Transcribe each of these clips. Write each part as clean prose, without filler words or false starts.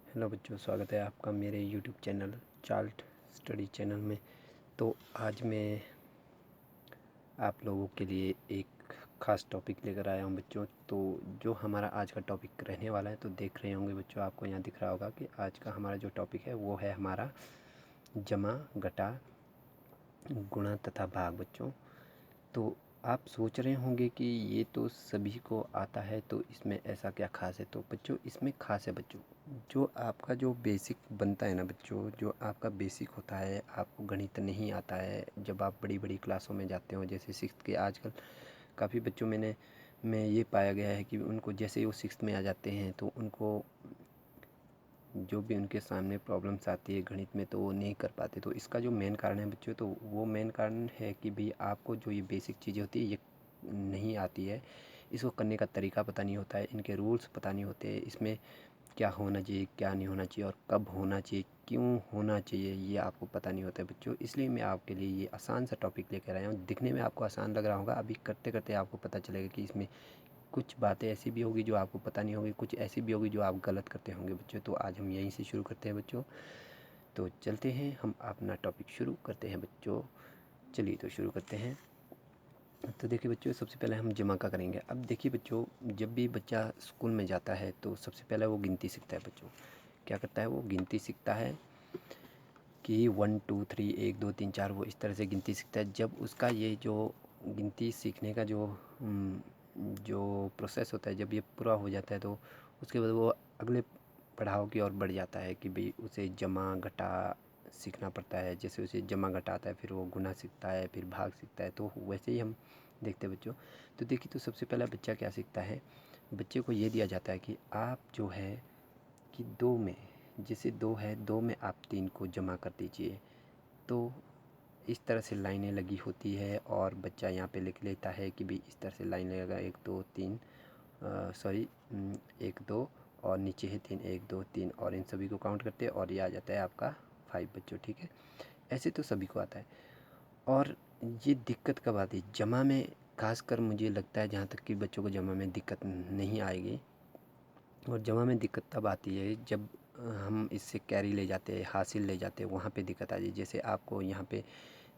Hello बच्चों, स्वागत है आपका मेरे YouTube channel chart study channel में। तो आज मैं आप लोगों के लिए एक ख़ास टॉपिक लेकर आया हूं बच्चों। तो जो हमारा आज का टॉपिक रहने वाला है, तो देख रहे होंगे बच्चों, आपको यहाँ दिख रहा होगा कि आज का हमारा जो टॉपिक है वो है हमारा जमा, घटा, गुणा तथा भाग बच्चों। तो आप सोच रहे होंगे कि ये तो सभी को आता है, तो इसमें ऐसा क्या खास है। तो बच्चों, इसमें खास है बच्चों, जो आपका जो बेसिक बनता है ना बच्चों, जो आपका बेसिक होता है, आपको गणित नहीं आता है जब आप बड़ी बड़ी क्लासों में जाते हो, जैसे सिक्स्थ के। आजकल काफ़ी बच्चों में ये पाया गया है कि उनको जैसे ही वो सिक्स्थ में आ जाते हैं, तो उनको जो भी उनके सामने प्रॉब्लम्स आती है गणित में, तो वो नहीं कर पाते। तो इसका जो मेन कारण है बच्चों, तो वो मेन कारण है कि भाई आपको जो ये बेसिक चीज़ें होती है ये नहीं आती है। इसको करने का तरीका पता नहीं होता है, इनके रूल्स पता नहीं होते, इसमें क्या होना चाहिए, क्या नहीं होना चाहिए, और कब होना चाहिए, क्यों होना चाहिए, ये आपको पता नहीं होता है बच्चों। इसलिए मैं आपके लिए ये आसान सा टॉपिक लेकर आया हूँ। दिखने में आपको आसान लग रहा होगा, अभी करते करते आपको पता चलेगा कि इसमें कुछ बातें ऐसी भी होगी जो आपको पता नहीं होगी, कुछ ऐसी भी होगी जो आप गलत करते होंगे बच्चों। तो आज हम यहीं से शुरू करते हैं बच्चों। तो चलते हैं, हम अपना टॉपिक शुरू करते हैं बच्चों। चलिए तो शुरू करते हैं। तो देखिए बच्चों, सबसे पहले हम जमा का करेंगे। अब देखिए बच्चों, जब भी बच्चा स्कूल में जाता है तो सबसे पहले वो गिनती सीखता है बच्चों। क्या करता है, वो गिनती सीखता है कि 1 2 3 1 2 3 4, वो इस तरह से गिनती सीखता है। जब उसका ये जो गिनती सीखने का जो प्रोसेस होता है, जब ये पूरा हो जाता है, तो उसके बाद वो अगले पड़ाव की ओर बढ़ जाता है कि भाई उसे जमा घटा सीखना पड़ता है। जैसे उसे जमा घटा आता है, फिर वो गुना सीखता है, फिर भाग सीखता है। तो वैसे ही हम देखते हैं बच्चों। तो देखिए, तो सबसे पहला बच्चा क्या सीखता है, बच्चे को ये दिया जाता है कि आप जो है कि दो में, जैसे दो है, दो में आप तीन को जमा कर दीजिए। तो इस तरह से लाइनें लगी होती है और बच्चा यहाँ पे लिख लेता है कि भाई इस तरह से लाइन लगेगा, 1 2 3, सॉरी 1 2, और नीचे है 3, 1 2 3, और इन सभी को काउंट करते हैं और ये आ जाता है आपका 5 बच्चों। ठीक है, ऐसे तो सभी को आता है। और ये दिक्कत कब आती है, जमा में खासकर मुझे लगता है, जहाँ तक कि बच्चों को जमा में दिक्कत नहीं आएगी। और जमा में दिक्कत तब आती है जब हम इससे कैरी ले जाते हैं, हासिल ले जाते हैं, वहाँ पे दिक्कत आ जाए। जैसे आपको यहाँ पे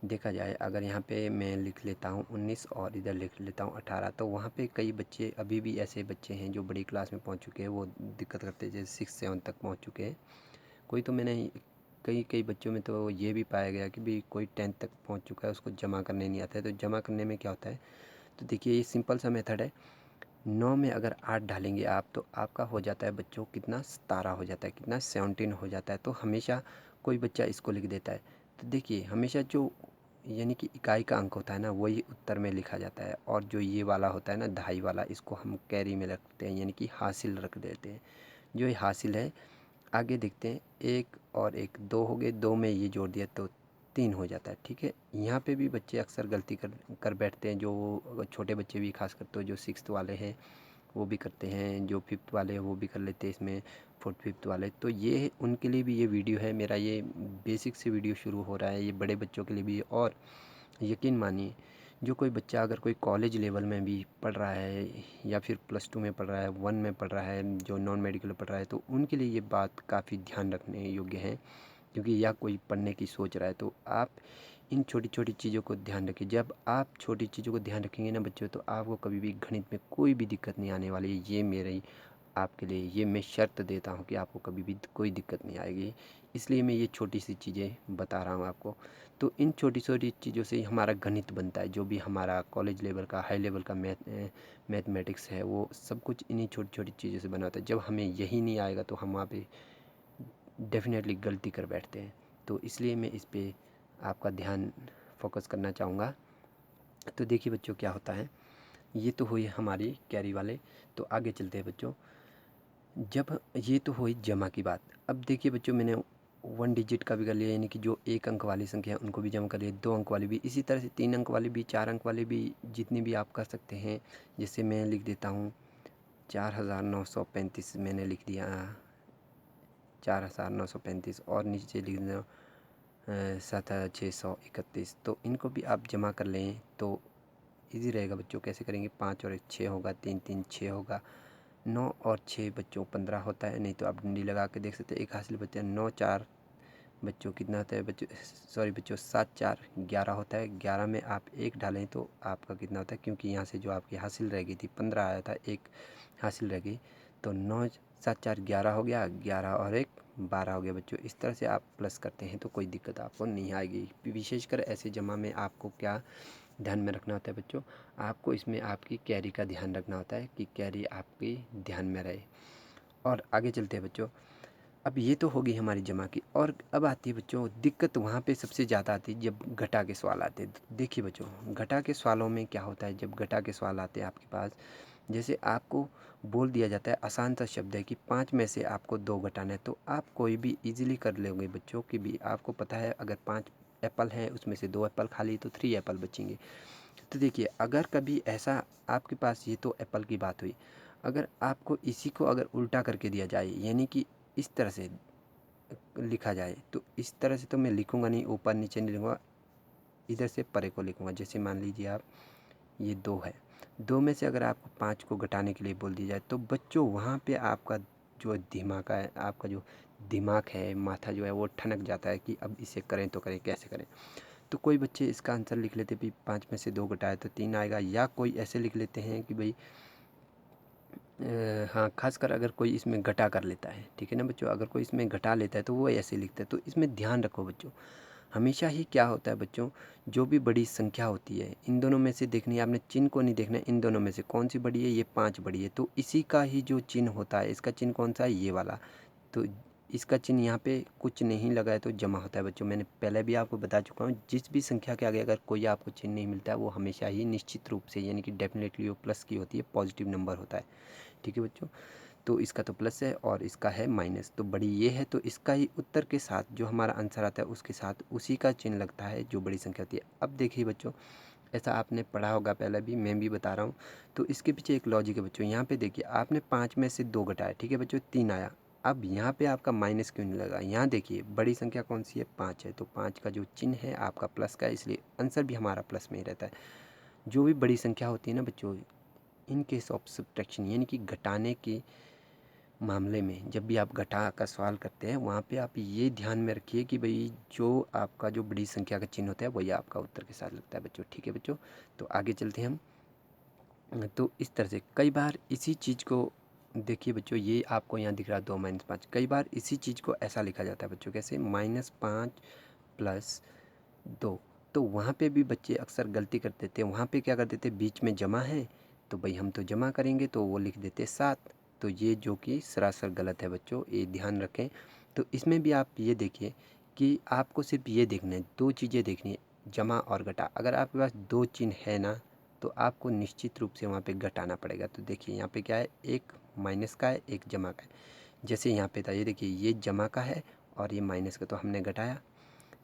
देखा जाए, अगर यहाँ पे मैं लिख लेता हूँ 19 और इधर लिख लेता हूँ 18, तो वहाँ पे कई बच्चे, अभी भी ऐसे बच्चे हैं जो बड़ी क्लास में पहुँच चुके हैं, वो दिक्कत करते हैं, जैसे 6 7 तक पहुँच चुके हैं। कोई तो मैंने कई कई बच्चों में तो ये भी पाया गया कि भाई कोई 10th तक पहुँच चुका है, उसको जमा करने नहीं आता है। तो जमा करने में क्या होता है, तो देखिए ये सिंपल सा मेथड है। 9 में अगर 8 डालेंगे आप, तो आपका हो जाता है बच्चों कितना, 17 हो जाता है, कितना 17 हो जाता है। तो हमेशा कोई बच्चा इसको लिख देता है। तो देखिए, हमेशा जो यानी कि इकाई का अंक होता है ना, वही उत्तर में लिखा जाता है। और जो ये वाला होता है ना, दहाई वाला, इसको हम कैरी में रखते हैं, यानी कि हासिल रख देते हैं। जो ये हासिल है, आगे देखते हैं, 1 और 1 2 हो गए, 2 में ये जोड़ दिया तो 3 हो जाता है। ठीक है, यहाँ पे भी बच्चे अक्सर गलती कर कर बैठते हैं, जो छोटे बच्चे भी खास कर, तो जो 6th वाले हैं वो भी करते हैं, जो 5th वाले हैं वो भी कर लेते हैं इसमें, 4th 5th वाले। तो ये उनके लिए भी ये वीडियो है मेरा, ये बेसिक से वीडियो शुरू हो रहा है, ये बड़े बच्चों के लिए भी। और यकीन मानिए, जो कोई बच्चा अगर कोई कॉलेज लेवल में भी पढ़ रहा है, या फिर +2 में पढ़ रहा है, 1 में पढ़ रहा है, जो नॉन मेडिकल पढ़ रहा है, तो उनके लिए ये बात काफ़ी ध्यान रखने योग्य है। क्योंकि या कोई पढ़ने की सोच रहा है, तो आप इन छोटी छोटी चीज़ों को ध्यान रखिए। जब आप छोटी चीज़ों को ध्यान रखेंगे ना बच्चों, तो आपको कभी भी गणित में कोई भी दिक्कत नहीं आने वाली है। ये मेरी आपके लिए, ये मैं शर्त देता हूँ कि आपको कभी भी कोई दिक्कत नहीं आएगी। इसलिए मैं ये छोटी सी चीज़ें बता रहा हूँ आपको। तो इन छोटी छोटी चीज़ों से ही हमारा गणित बनता है। जो भी हमारा कॉलेज लेवल का, हाई लेवल का मैथमेटिक्स है, वो सब कुछ इन्हीं छोटी छोटी चीज़ों से बना होता है। जब हमें यही नहीं आएगा, तो हम वहाँ पे डेफिनेटली गलती कर बैठते हैं। तो इसलिए मैं इस पे आपका ध्यान फोकस करना चाहूँगा। तो देखिए बच्चों, क्या होता है, ये तो हुई हमारी कैरी वाले। तो आगे चलते हैं बच्चों। जब ये तो हुई जमा की बात, अब देखिए बच्चों, मैंने 1 डिजिट का भी कर लिया, यानी कि जो 1 अंक वाली संख्या है उनको भी जमा कर लिया, 2 अंक वाली भी, इसी तरह से 3 अंक वाली भी, 4 अंक वाली भी, जितनी भी आप कर सकते हैं। जैसे मैं लिख देता हूँ 4935, मैंने लिख दिया 4935, और नीचे लिख देना 7631। तो इनको भी आप जमा कर लें तो इजी रहेगा बच्चों। कैसे करेंगे, 5 और 1 6 होगा, 3 3 6 होगा, 9 और 6 बच्चों 15 होता है, नहीं तो आप डंडी लगा के देख सकते हैं। एक हासिल बच्चे 9 4 बच्चों कितना होता है बच्चों, सॉरी बच्चों 7 4 11 होता है। 11 में आप एक डालें तो आपका कितना होता है, क्योंकि यहाँ से जो आपकी हासिल रह गई थी 15 आया था, एक हासिल रह गई, तो 9 7 4 11 हो गया, 11 और एक 12 हो गया बच्चों। इस तरह से आप प्लस करते हैं तो कोई दिक्कत आपको नहीं आएगी। विशेषकर ऐसे जमा में आपको क्या ध्यान में रखना होता है बच्चों, आपको इसमें आपकी कैरी का ध्यान रखना होता है कि कैरी आपकी ध्यान में रहे। और आगे चलते हैं बच्चों। अब ये तो होगी हमारी जमा की, और अब आती है बच्चों दिक्कत वहाँ पे सबसे ज़्यादा आती है जब घटा के सवाल आते हैं। देखिए बच्चों, घटा के सवालों में क्या होता है, जब घटा के सवाल आते हैं आपके पास, जैसे आपको बोल दिया जाता है, आसान सा शब्द है कि 5 में से आपको 2 घटाना है, तो आप कोई भी इजीली कर लोगे बच्चों। कि भी आपको पता है अगर 5 एप्पल हैं उसमें से 2 एप्पल खा ली तो 3 एप्पल बचेंगे। तो देखिए, अगर कभी ऐसा आपके पास, ये तो एप्पल की बात हुई, अगर आपको इसी को अगर उल्टा करके दिया जाए, यानी कि इस तरह से लिखा जाए, तो इस तरह से तो मैं लिखूँगा नहीं, ऊपर नीचे नहीं लिखूँगा, इधर से परे को लिखूँगा। जैसे मान लीजिए आप, ये 2 है, 2 में से अगर आपको 5 को घटाने के लिए बोल दिया जाए, तो बच्चों वहाँ पे आपका जो दिमाग है, आपका जो दिमाग है, माथा जो है वो ठनक जाता है कि अब इसे करें तो करें, कैसे करें। तो कोई बच्चे इसका आंसर लिख लेते भी 5 में से 2 घटाए तो 3 आएगा, या कोई ऐसे लिख लेते हैं कि भाई हाँ, खासकर अगर कोई इसमें घटा कर लेता है, ठीक है ना बच्चों, अगर कोई इसमें घटा लेता है तो वो ऐसे लिखता है। तो इसमें ध्यान रखो बच्चों, हमेशा ही क्या होता है बच्चों, जो भी बड़ी संख्या होती है, इन दोनों में से देखनी है आपने, चिन्ह को नहीं देखना है, इन दोनों में से कौन सी बड़ी है, ये 5 बड़ी है, तो इसी का ही जो चिन्ह होता है, इसका चिन्ह कौन सा है, ये वाला। तो इसका चिन्ह यहाँ पे कुछ नहीं लगा है तो जमा होता है बच्चों। मैंने पहले भी आपको बता चुका हूँ, जिस भी संख्या के आगे अगर कोई आपको चिन्ह नहीं मिलता है, वो हमेशा ही निश्चित रूप से, यानी कि डेफिनेटली वो प्लस की होती है, पॉजिटिव नंबर होता है, ठीक है बच्चों। तो इसका तो प्लस है और इसका है माइनस, तो बड़ी ये है, तो इसका ही उत्तर के साथ जो हमारा आंसर आता है उसके साथ उसी का चिन्ह लगता है जो बड़ी संख्या होती है। अब देखिए बच्चों, ऐसा आपने पढ़ा होगा पहले भी, मैं भी बता रहा हूँ, तो इसके पीछे एक लॉजिक है बच्चों। यहाँ पे देखिए, आपने 5 में से 2 घटाया, ठीक है बच्चों, 3 आया। अब यहाँ पे आपका माइनस क्यों नहीं लगा, यहाँ देखिए बड़ी संख्या कौन सी है, 5 है, तो 5 का जो चिन्ह है आपका प्लस का है, इसलिए आंसर भी हमारा प्लस में ही रहता है। जो भी बड़ी संख्या होती है ना बच्चों, इन केस ऑफ सब्ट्रैक्शन, यानी कि घटाने के मामले में, जब भी आप घटा का सवाल करते हैं, वहाँ पे आप ये ध्यान में रखिए कि भाई जो आपका जो बड़ी संख्या का चिन्ह होता है वही आपका उत्तर के साथ लगता है बच्चों, ठीक है बच्चों। तो आगे चलते हैं हम। तो इस तरह से कई बार इसी चीज़ को देखिए बच्चों, ये आपको यहाँ दिख रहा है 2 - 5, कई बार इसी चीज़ को ऐसा लिखा जाता है बच्चों, कैसे, -5 + 2। तो वहाँ पे भी बच्चे अक्सर गलती कर देते हैं, वहाँ पे क्या कर देते हैं, बीच में जमा है तो भाई हम तो जमा करेंगे, तो वो लिख देते 7। तो ये जो कि सरासर गलत है बच्चों, ये ध्यान रखें। तो इसमें भी आप ये देखिए कि आपको सिर्फ ये देखना है, 2 चीज़ें देखनी है, जमा और घटा। अगर आपके पास 2 चिन्ह है ना, तो आपको निश्चित रूप से वहाँ पे घटाना पड़ेगा। तो देखिए यहाँ पे क्या है, एक माइनस का है, एक जमा का है। जैसे यहाँ पे था, ये देखिए ये जमा का है और ये माइनस का, तो हमने घटाया।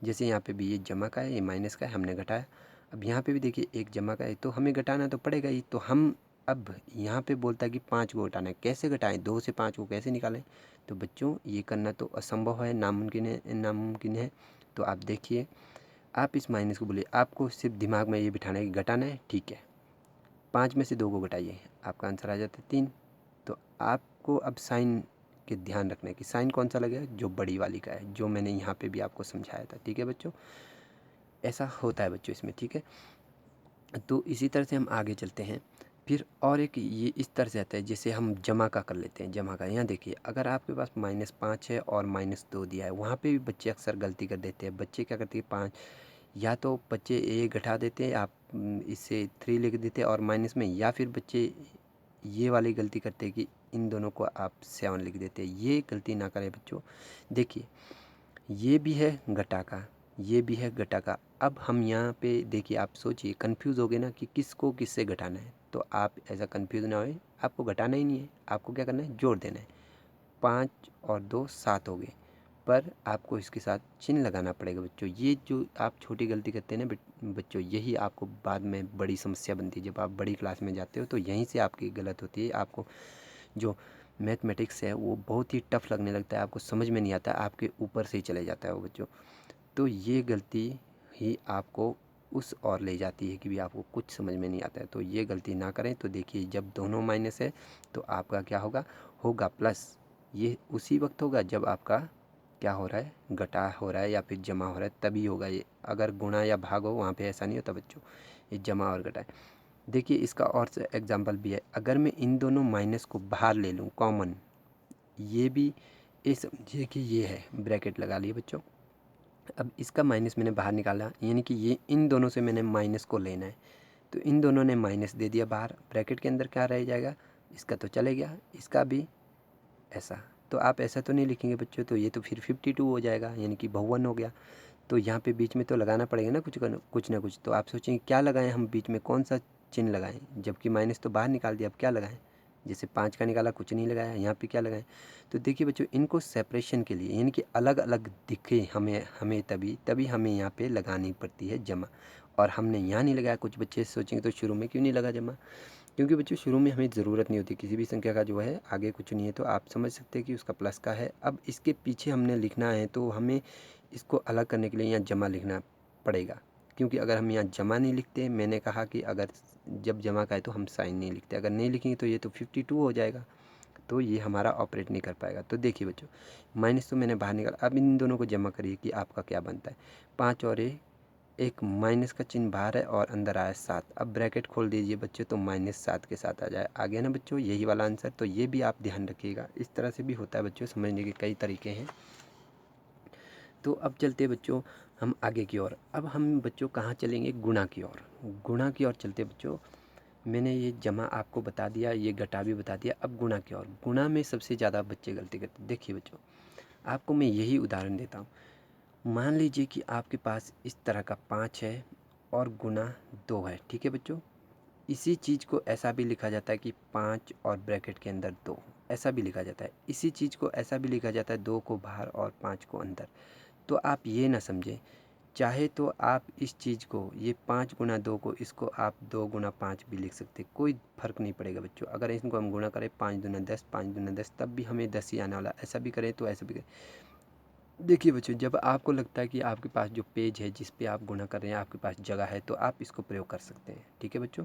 जैसे यहाँ पे भी ये जमा का है, ये माइनस का है, हमने घटाया। अब यहाँ पे भी देखिए एक जमा का है, तो हमें घटाना तो पड़ेगा ही। तो हम अब यहाँ पे बोलता है कि 5 को घटाना है, कैसे घटाएं, 2 से 5 को कैसे निकालें। तो बच्चों ये करना तो असंभव है, नामुमकिन है। तो आप देखिए, आप इस माइनस को बोलिए, आपको सिर्फ दिमाग में ये बिठाना है कि घटाना है, ठीक है, 5 में से 2 को घटाइए, आपका आंसर आ जाता है 3। तो आपको अब साइन के ध्यान रखना है कि साइन कौन सा लगेगा, जो बड़ी वाली का है, जो मैंने यहाँ पे भी आपको समझाया था, ठीक है बच्चों। ऐसा होता है बच्चों इसमें, ठीक है। तो इसी तरह से हम आगे चलते हैं। फिर और एक ये इस तरह से आता है, जैसे हम जमा का कर लेते हैं, जमा का। यहाँ देखिए, अगर आपके पास -5 है और -2 दिया है, वहाँ पे भी बच्चे अक्सर गलती कर देते हैं। बच्चे क्या करते हैं, 5, या तो बच्चे ए घटा देते हैं, आप इससे 3 लिख देते हैं और माइनस में, या फिर बच्चे ये वाली गलती करते हैं कि इन दोनों को आप 7 लिख देते हैं। ये गलती ना करें बच्चों। देखिए, ये भी है घटा का, ये भी है घटा का। अब हम यहाँ पे देखिए, आप सोचिए, कंफ्यूज हो गए ना कि किसको किससे घटाना है। तो आप ऐसा कंफ्यूज ना होए, आपको घटाना ही नहीं है, आपको क्या करना है, जोड़ देना है। 5 और 2 7 हो गए, पर आपको इसके साथ चिन्ह लगाना पड़ेगा बच्चों। ये जो आप छोटी गलती करते हैं ना बच्चों, यही आपको बाद में बड़ी समस्या बनती है। जब आप बड़ी क्लास में जाते हो तो यहीं से आपकी गलत होती है। आपको जो मैथमेटिक्स है वो बहुत ही टफ लगने लगता है, आपको समझ में नहीं आता, आपके ऊपर से ही चले जाता है वो बच्चों। तो ये गलती ही आपको उस और ले जाती है कि भी आपको कुछ समझ में नहीं आता है। तो ये गलती ना करें। तो देखिए जब दोनों माइनस है तो आपका क्या होगा प्लस। ये उसी वक्त होगा जब आपका क्या हो रहा है, घटा हो रहा है या फिर जमा हो रहा है, तभी होगा ये। अगर गुणा या भाग हो वहाँ पे ऐसा नहीं होता बच्चों, ये जमा और घटा है। देखिए इसका और एग्जांपल भी है। अगर मैं इन दोनों माइनस को बाहर ले लूँ कॉमन, ये भी ये समझिए कि ये है, ब्रैकेट लगा लिए बच्चों। अब इसका माइनस मैंने बाहर निकाला, यानी कि ये इन दोनों से मैंने माइनस को लेना है। तो इन दोनों ने माइनस दे दिया बाहर, ब्रैकेट के अंदर क्या रह जाएगा, इसका तो चले गया, इसका भी ऐसा। तो आप ऐसा तो नहीं लिखेंगे बच्चों, तो ये तो फिर 52 हो जाएगा, यानी कि बहुवन हो गया। तो यहाँ पे बीच में तो लगाना पड़ेगा ना कुछ ना कुछ। तो आप सोचेंगे क्या लगाएं हम बीच में, कौन सा चिन्ह लगाएं, जबकि माइनस तो बाहर निकाल दिया, अब क्या लगाएं। जैसे 5 का निकाला, कुछ नहीं लगाया, यहाँ पे क्या लगाएं। तो देखिए बच्चों, इनको सेपरेशन के लिए, यानी कि अलग अलग दिखे हमें तभी हमें यहाँ पे लगानी पड़ती है जमा। और हमने यहाँ नहीं लगाया। कुछ बच्चे सोचेंगे तो शुरू में क्यों नहीं लगा जमा, क्योंकि बच्चों शुरू में हमें ज़रूरत नहीं होती किसी भी संख्या का, जो है आगे कुछ नहीं है तो आप समझ सकते हैं कि उसका प्लस का है। अब इसके पीछे हमने लिखना है तो हमें इसको अलग करने के लिए यहाँ जमा लिखना पड़ेगा। क्योंकि अगर हम यहाँ जमा नहीं लिखते, मैंने कहा कि अगर जब जमा का है तो हम साइन नहीं लिखते, अगर नहीं लिखेंगे तो ये तो 52 हो जाएगा, तो ये हमारा ऑपरेट नहीं कर पाएगा। तो देखिए बच्चों, माइनस तो मैंने बाहर निकाला, अब इन दोनों को जमा करिए कि आपका क्या बनता है। 5 और एक माइनस का चिन्ह बाहर है और अंदर आया 7। अब ब्रैकेट खोल दीजिए बच्चों, तो -7 के साथ आ गया ना बच्चों, यही वाला आंसर। तो ये भी आप ध्यान रखिएगा, इस तरह से भी होता है बच्चों, समझने के कई तरीके हैं। तो अब चलते हैं बच्चों हम आगे की ओर। अब हम बच्चों कहाँ चलेंगे, गुणा की ओर। गुणा की ओर चलते बच्चों। मैंने ये जमा आपको बता दिया, ये घटा भी बता दिया। अब गुणा की ओर, गुणा में सबसे ज़्यादा बच्चे गलती करते हैं। देखिए बच्चों, आपको मैं यही उदाहरण देता हूँ। मान लीजिए कि आपके पास इस तरह का 5 है और गुना 2 है, ठीक है बच्चों। इसी चीज़ को ऐसा भी लिखा जाता है कि 5 और ब्रैकेट के अंदर 2, ऐसा भी लिखा जाता है। इसी चीज़ को ऐसा भी लिखा जाता है, 2 को बाहर और 5 को अंदर। तो आप ये ना समझें, चाहे तो आप इस चीज़ को, ये 5 गुना 2 को, इसको आप 2 गुना 5 भी लिख सकते, कोई फ़र्क नहीं पड़ेगा बच्चों। अगर इनको हम गुणा करें 5 दूना 10, 5 दूना 10, तब भी हमें 10 ही आने वाला। ऐसा भी करें तो ऐसा भी करें। देखिए बच्चों, जब आपको लगता है कि आपके पास जो पेज है जिस पे आप गुणा कर रहे हैं, आपके पास जगह है, तो आप इसको प्रयोग कर सकते हैं, ठीक है बच्चों।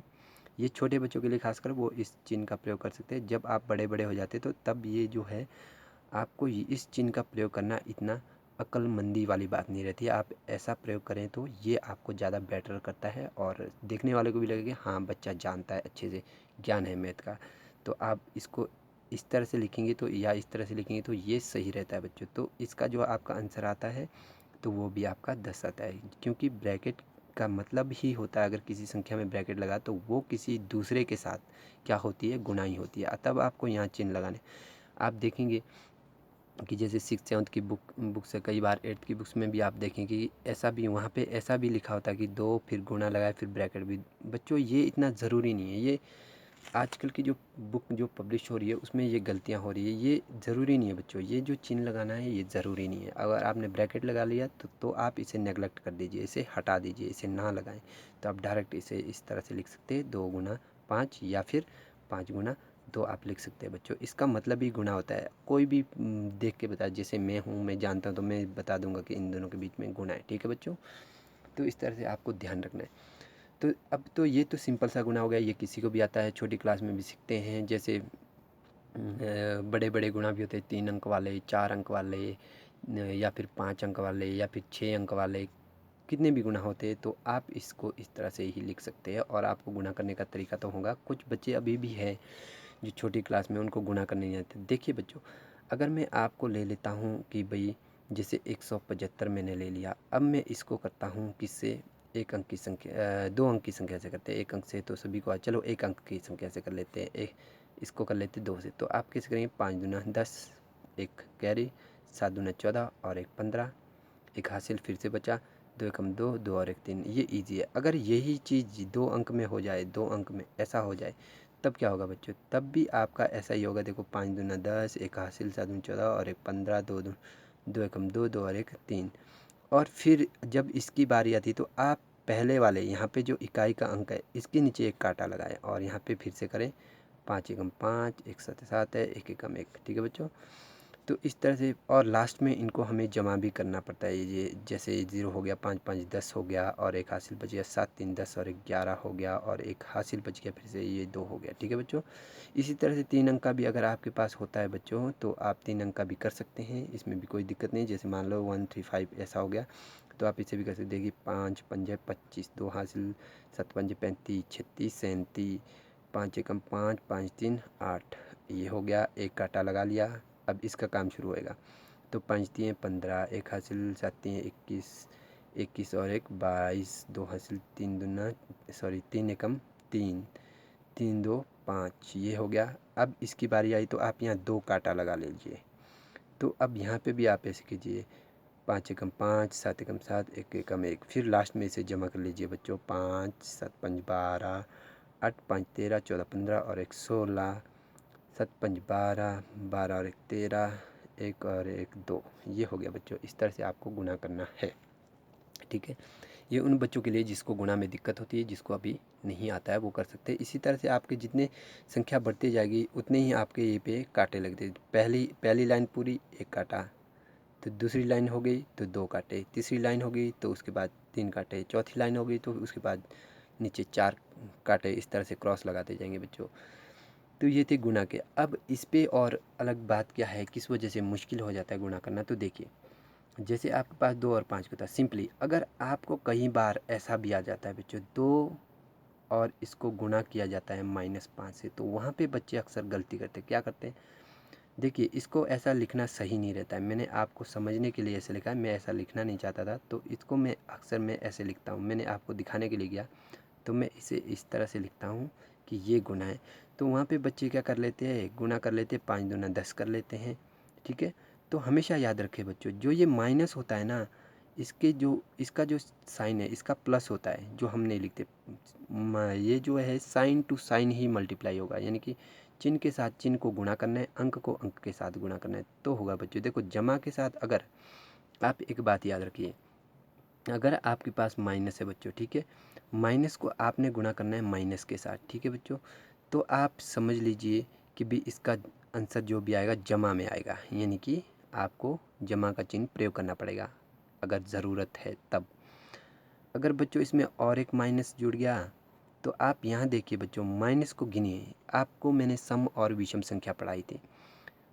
ये छोटे बच्चों के लिए खासकर वो इस चिन्ह का प्रयोग कर सकते हैं। जब आप बड़े बड़े हो जाते तो तब ये जो है आपको इस चिन्ह का प्रयोग करना इतना अक्लमंदी वाली बात नहीं रहती है। आप ऐसा प्रयोग करें तो ये आपको ज़्यादा बेटर करता है और देखने वाले को भी लगेगा हाँ बच्चा जानता है, अच्छे से ज्ञान है मैथ का। तो आप इसको इस तरह से लिखेंगे तो, या इस तरह से लिखेंगे तो ये सही रहता है बच्चों। तो इसका जो आपका आंसर आता है तो वो भी आपका 10 आता है, क्योंकि ब्रैकेट का मतलब ही होता है, अगर किसी संख्या में ब्रैकेट लगा तो वो किसी दूसरे के साथ क्या होती है, गुणा ही होती है। तब आपको यहाँ चिन्ह लगाने, आप देखेंगे कि जैसे 6th 7th की बुक से, कई बार 8th की बुक्स में भी आप देखें कि ऐसा भी, वहाँ पे ऐसा भी लिखा होता है कि 2 फिर गुणा लगाए फिर ब्रैकेट भी। बच्चों ये इतना ज़रूरी नहीं है, ये आजकल की जो बुक जो पब्लिश हो रही है उसमें ये गलतियाँ हो रही है। ये ज़रूरी नहीं है बच्चों, ये जो चिन्ह लगाना है ये ज़रूरी नहीं है। अगर आपने ब्रैकेट लगा लिया तो आप इसे नेगलेक्ट कर दीजिए, इसे हटा दीजिए, इसे ना लगाएं। तो आप डायरेक्ट इसे इस तरह से लिख सकते हैं, 2 गुना 5 या फिर 5 गुना 2 आप लिख सकते हैं बच्चों। इसका मतलब ही गुना होता है। कोई भी देख के बता, जैसे मैं हूँ, मैं जानता हूँ तो मैं बता दूंगा कि इन दोनों के बीच में गुना है, ठीक है बच्चों। तो इस तरह से आपको ध्यान रखना है। तो अब तो ये तो सिंपल सा गुना हो गया, ये किसी को भी आता है, छोटी क्लास में भी सीखते हैं। जैसे बड़े बड़े गुणा भी होते हैं, 3 अंक वाले, 4 अंक वाले, या फिर 5 अंक वाले, या फिर 6 अंक वाले, कितने भी गुना होते हैं। तो आप इसको इस तरह से ही लिख सकते हैं और आपको गुना करने का तरीका तो होगा। कुछ बच्चे अभी भी हैं जो छोटी क्लास में, उनको गुना करने नहीं आते। देखिए बच्चों, अगर मैं आपको ले लेता हूँ कि भाई जैसे 175 मैंने ले लिया, अब मैं इसको करता हूँ किससे, एक अंक की संख्या, 2 अंक की संख्या से करते हैं। 1 अंक से तो सभी को चलो 1 अंक की संख्या से कर लेते हैं, इसको कर लेते 2 से। तो आप कैसे करेंगे, 5 दूना 10, एक कैरी, 7 दूना 14 और एक 15, एक हासिल फिर से बचा, 2 एकम 2, 2 और एक 3। ये ईजी है। अगर यही चीज़ 2 अंक में हो जाए, 2 अंक में ऐसा हो जाए, तब क्या होगा बच्चों, तब भी आपका ऐसा ही होगा। देखो 5 दूना 10, एक हासिल, 7 दूना 14 और एक 15, 2 एकम 2, 2 और एक 3। और फिर जब इसकी बारी आती तो आप पहले वाले यहाँ पे जो इकाई का अंक है इसके नीचे एक कांटा लगाएं और यहाँ पे फिर से करें 5 एकम 5, एक 7 7 है, एक एकम 1, ठीक है बच्चों। तो इस तरह से, और लास्ट में इनको हमें जमा भी करना पड़ता है। ये जैसे 0 हो गया, 5 5 10 हो गया, और एक हासिल बच गया, 7 3 10 और 11 हो गया, और एक हासिल बच गया, फिर से ये 2 हो गया। ठीक है बच्चों, इसी तरह से 3 अंक का भी अगर आपके पास होता है बच्चों, तो आप 3 अंक का भी कर सकते हैं, इसमें भी कोई दिक्कत नहीं। जैसे मान लो 1 3 5 ऐसा हो गया, तो आप इसे भी कर सकते हैं कि 5 पंजे 25, 2 हासिल, 7 पंजे 35, 36 37, 5 एकम 5 5 3 8, ये हो गया, एक काटा लगा लिया। अब इसका काम शुरू होएगा। तो 5 तिए 15, एक हासिल, 7 तिए 21, 21 और एक 22, 2 हासिल, 3 दूना सॉरी 3 एकम 3, 3 2 5, ये हो गया। अब इसकी बारी आई तो आप यहाँ 2 काटा लगा लीजिए। तो अब यहाँ पे भी आप ऐसे कीजिए, 5 एकम 5, 7 एकम 7, 1 एकम 1, फिर लास्ट में इसे जमा कर लीजिए बच्चों। 5 7 5 12, 8 5 13, 14 15 और एक 16, 7 5 12, 12 और एक 13, 1 और एक 2, ये हो गया बच्चों। इस तरह से आपको गुणा करना है। ठीक है, ये उन बच्चों के लिए जिसको गुणा में दिक्कत होती है, जिसको अभी नहीं आता है, वो कर सकते हैं। इसी तरह से आपके जितने संख्या बढ़ती जाएगी उतने ही आपके ये पे कांटे लगते। पहली लाइन पूरी, एक काटा, तो दूसरी लाइन हो गई तो 2 काटे, तीसरी लाइन हो गई तो उसके बाद 3 काटे, चौथी लाइन हो गई तो उसके बाद नीचे 4 काटे। इस तरह से क्रॉस लगाते जाएंगे बच्चों। तो ये थे गुणा के। अब इस पे और अलग बात क्या है, किस वजह से मुश्किल हो जाता है गुणा करना, तो देखिए, जैसे आपके पास 2 और 5 का था, सिंपली अगर आपको कई बार ऐसा भी आ जाता है बच्चों, 2 और इसको गुणा किया जाता है -5 से, तो वहाँ पे बच्चे अक्सर गलती करते हैं। क्या करते हैं, देखिए, इसको ऐसा लिखना सही नहीं रहता है। मैंने आपको समझने के लिए ऐसे लिखा है, मैं ऐसा लिखना नहीं चाहता था, तो इसको मैं अक्सर मैं ऐसे लिखता हूँ। मैंने आपको दिखाने के लिए किया, तो मैं इसे इस तरह से लिखता हूँ कि ये गुना है। तो वहाँ पे बच्चे क्या कर लेते हैं, गुना कर लेते हैं, 5 दूना 10 कर लेते हैं। ठीक है, तो हमेशा याद रखें बच्चों, जो ये माइनस होता है ना, इसका जो साइन है, इसका प्लस होता है, जो हम नहीं लिखते। ये जो है sign to sign he multiply होगा, यानी कि चिन्ह के साथ चिन्ह को गुणा करना है, अंक को अंक के साथ गुणा करना है, तो होगा बच्चों। देखो, जमा के साथ अगर आप एक बात याद रखिए, अगर आपके पास माइनस है बच्चों, ठीक है, माइनस को आपने गुणा करना है माइनस के साथ। ठीक है बच्चों, तो आप समझ लीजिए कि भी इसका आंसर जो भी आएगा जमा में आएगा, यानी कि आपको जमा का चिन्ह प्रयोग करना पड़ेगा अगर ज़रूरत है तब। अगर बच्चों इसमें और एक माइनस जुड़ गया, तो आप यहाँ देखिए बच्चों, माइनस को गिनिए। आपको मैंने सम और विषम संख्या पढ़ाई थी।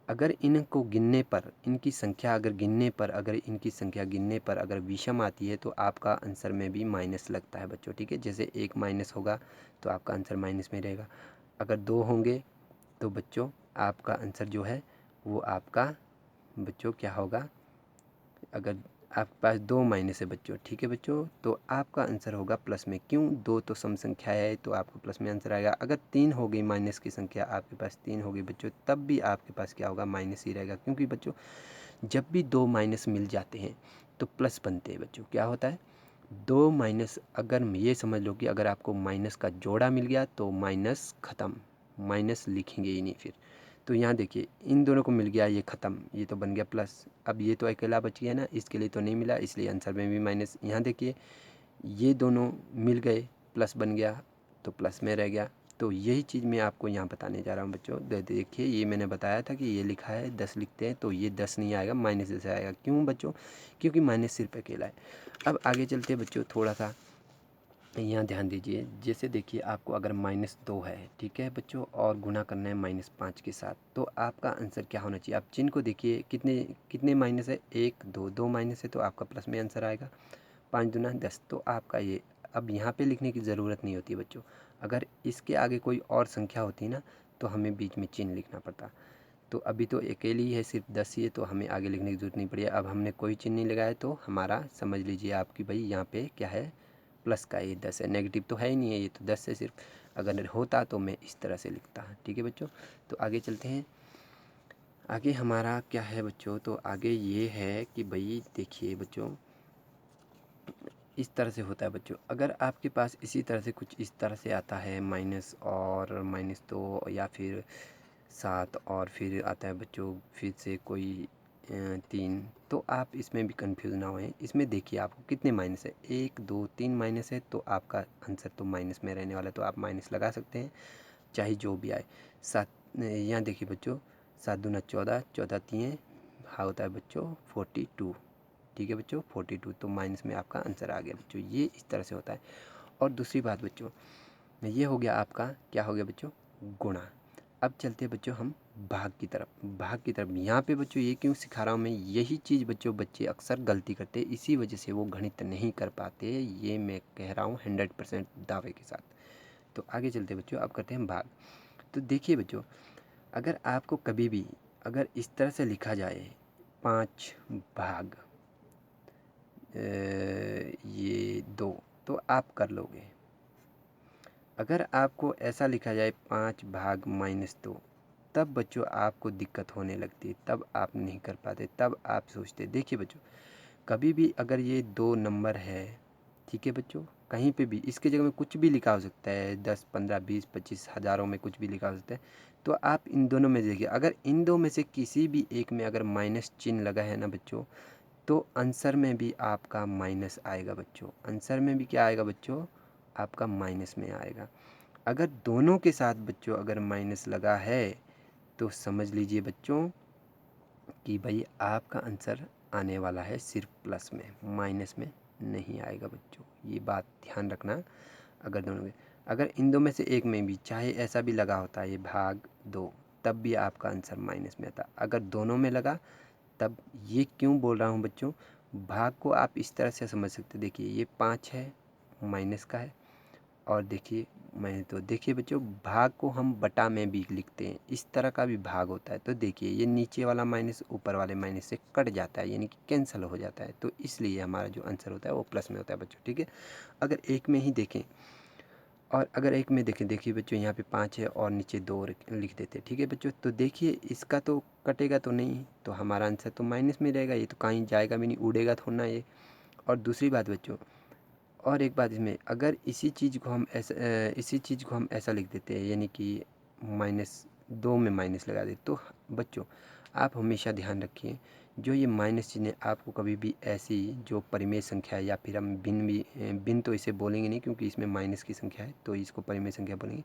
अगर इनको गिनने पर, इनकी संख्या अगर गिनने पर, अगर इनकी संख्या गिनने पर अगर विषम आती है, तो आपका आंसर में भी माइनस लगता है बच्चों। ठीक है, जैसे 1 माइनस होगा तो आपका आंसर माइनस में रहेगा। अगर 2 होंगे तो बच्चों आपका आंसर जो है वो आपका बच्चों क्या होगा, अगर आपके पास 2 माइनस है बच्चों, ठीक है बच्चों, तो आपका आंसर होगा प्लस में। क्यों, 2 तो सम संख्या है, तो आपको प्लस में आंसर आएगा। अगर 3 हो गई माइनस की संख्या, आपके पास 3 हो गई बच्चों, तब भी आपके पास क्या होगा, माइनस ही रहेगा। क्योंकि बच्चों जब भी 2 माइनस मिल जाते हैं तो प्लस बनते हैं बच्चों। क्या होता है, 2 माइनस, अगर ये समझ लो कि अगर आपको माइनस का जोड़ा मिल गया तो माइनस ख़त्म, माइनस लिखेंगे ही नहीं फिर। तो यहाँ देखिए, इन दोनों को मिल गया, ये ख़त्म, ये तो बन गया प्लस। अब ये तो अकेला बच गया ना, इसके लिए तो नहीं मिला, इसलिए आंसर में भी माइनस। यहाँ देखिए, ये दोनों मिल गए, प्लस बन गया, तो प्लस में रह गया। तो यही चीज़ मैं आपको यहाँ बताने जा रहा हूँ बच्चों। देखिए, ये मैंने बताया था कि ये लिखा है 10 लिखते हैं, तो ये 10 नहीं आएगा, -10 आएगा। क्यों बच्चों, क्योंकि माइनस सिर्फ अकेला है। अब आगे चलते हैं बच्चों, थोड़ा सा यहाँ ध्यान दीजिए। जैसे देखिए, आपको अगर -2 है, ठीक है बच्चों, और गुना करना है -5 के साथ, तो आपका आंसर क्या होना चाहिए। आप चिन्ह को देखिए, कितने कितने माइनस है, 1 2, 2 माइनस है, तो आपका प्लस में आंसर आएगा। 5 दूना 10, तो आपका ये, अब यहाँ पे लिखने की ज़रूरत नहीं होती बच्चों। अगर इसके आगे कोई और संख्या होती ना, तो हमें बीच में चिन्ह लिखना पड़ता। तो अभी तो अकेली ही है, सिर्फ 10 ही है, तो हमें आगे लिखने की ज़रूरत नहीं पड़ी। अब हमने कोई चिन्ह नहीं लगाया, तो हमारा समझ लीजिए आपकी भाई यहाँ पे क्या है, प्लस का ये 10 है, नेगेटिव तो है ही नहीं है, ये तो 10 है सिर्फ। अगर होता तो मैं इस तरह से लिखता। ठीक है बच्चों, तो आगे चलते हैं। आगे हमारा क्या है बच्चों, तो आगे ये है कि भाई देखिए बच्चों, इस तरह से होता है बच्चों। अगर आपके पास इसी तरह से कुछ इस तरह से आता है, माइनस और -2, या फिर 7, और फिर आता है बच्चों फिर से कोई 3, तो आप इसमें भी कंफ्यूज ना होएं। इसमें देखिए आपको कितने माइनस है, 1 2 3 माइनस है, तो आपका आंसर तो माइनस में रहने वाला है, तो आप माइनस लगा सकते हैं, चाहे जो भी आए। 7, यहाँ देखिए बच्चों, 7 दूना 14, 14 तिए भाग होता है बच्चों 42। ठीक है बच्चों 42, तो माइनस में आपका आंसर आ गया बच्चों। ये इस तरह से होता है। और दूसरी बात बच्चों, ये हो गया आपका, क्या हो गया बच्चों, गुणा। अब चलते हैं बच्चों हम भाग की तरफ। भाग की तरफ यहाँ पे बच्चों ये क्यों सिखा रहा हूँ मैं, यही चीज़ बच्चों बच्चे अक्सर गलती करते हैं, इसी वजह से वो गणित नहीं कर पाते, ये मैं कह रहा हूँ 100% दावे के साथ। तो आगे चलते हैं बच्चों, अब करते हैं भाग। तो देखिए बच्चों, अगर आपको कभी भी अगर इस तरह से लिखा जाए 5 भाग ये 2, तो आप कर लोगे। अगर आपको ऐसा लिखा जाए 5 भाग -2, तब बच्चों आपको दिक्कत होने लगती है, तब आप नहीं कर पाते, तब आप सोचते। देखिए बच्चों, कभी भी अगर ये 2 नंबर है, ठीक है बच्चों, कहीं पे भी इसके जगह में कुछ भी लिखा हो सकता है, 10, 15, 20, 25, हज़ारों में कुछ भी लिखा हो सकता है। तो आप इन दोनों में देखिए, अगर इन दो में से किसी भी एक में अगर माइनस चिन्ह लगा है ना बच्चों, तो आंसर में भी आपका माइनस आएगा बच्चों। आंसर में भी क्या आएगा बच्चों, आपका माइनस में आएगा। अगर दोनों के साथ बच्चों अगर माइनस लगा है, तो समझ लीजिए बच्चों कि भाई आपका आंसर आने वाला है सिर्फ प्लस में, माइनस में नहीं आएगा बच्चों। ये बात ध्यान रखना। अगर दोनों में, अगर इन दो में से एक में भी चाहे ऐसा भी लगा होता है ये भाग 2, तब भी आपका आंसर माइनस में आता। अगर दोनों में लगा, तब ये क्यों बोल रहा हूँ बच्चों, भाग को आप इस तरह से समझ सकते। देखिए ये 5 है, माइनस का है, और देखिए मैं तो देखिए बच्चों, भाग को हम बटा में भी लिखते हैं, इस तरह का भी भाग होता है। तो देखिए ये नीचे वाला माइनस ऊपर वाले माइनस से कट जाता है, यानी कि कैंसिल हो जाता है, तो इसलिए हमारा जो आंसर होता है वो प्लस में होता है बच्चों। ठीक है, अगर एक में ही देखें, और अगर एक में देखें, देखिए बच्चों यहाँ पे 5 है और नीचे 2 लिख देते हैं। ठीक है बच्चों, तो देखिए इसका तो कटेगा तो नहीं, तो हमारा आंसर तो माइनस में रहेगा, ये तो कहीं जाएगा भी नहीं, उड़ेगा थोड़ा ना ये। और दूसरी बात बच्चों, और एक बात इसमें, अगर इसी चीज़ को हम ऐसा लिख देते हैं, यानी कि -2 में माइनस लगा दे, तो बच्चों आप हमेशा ध्यान रखिए, जो ये माइनस चिन्ह है, आपको कभी भी ऐसी जो परिमेय संख्या है, या फिर हम भिन्न तो इसे बोलेंगे नहीं, क्योंकि इसमें माइनस की संख्या है, तो इसको परिमेय संख्या बोलेंगे।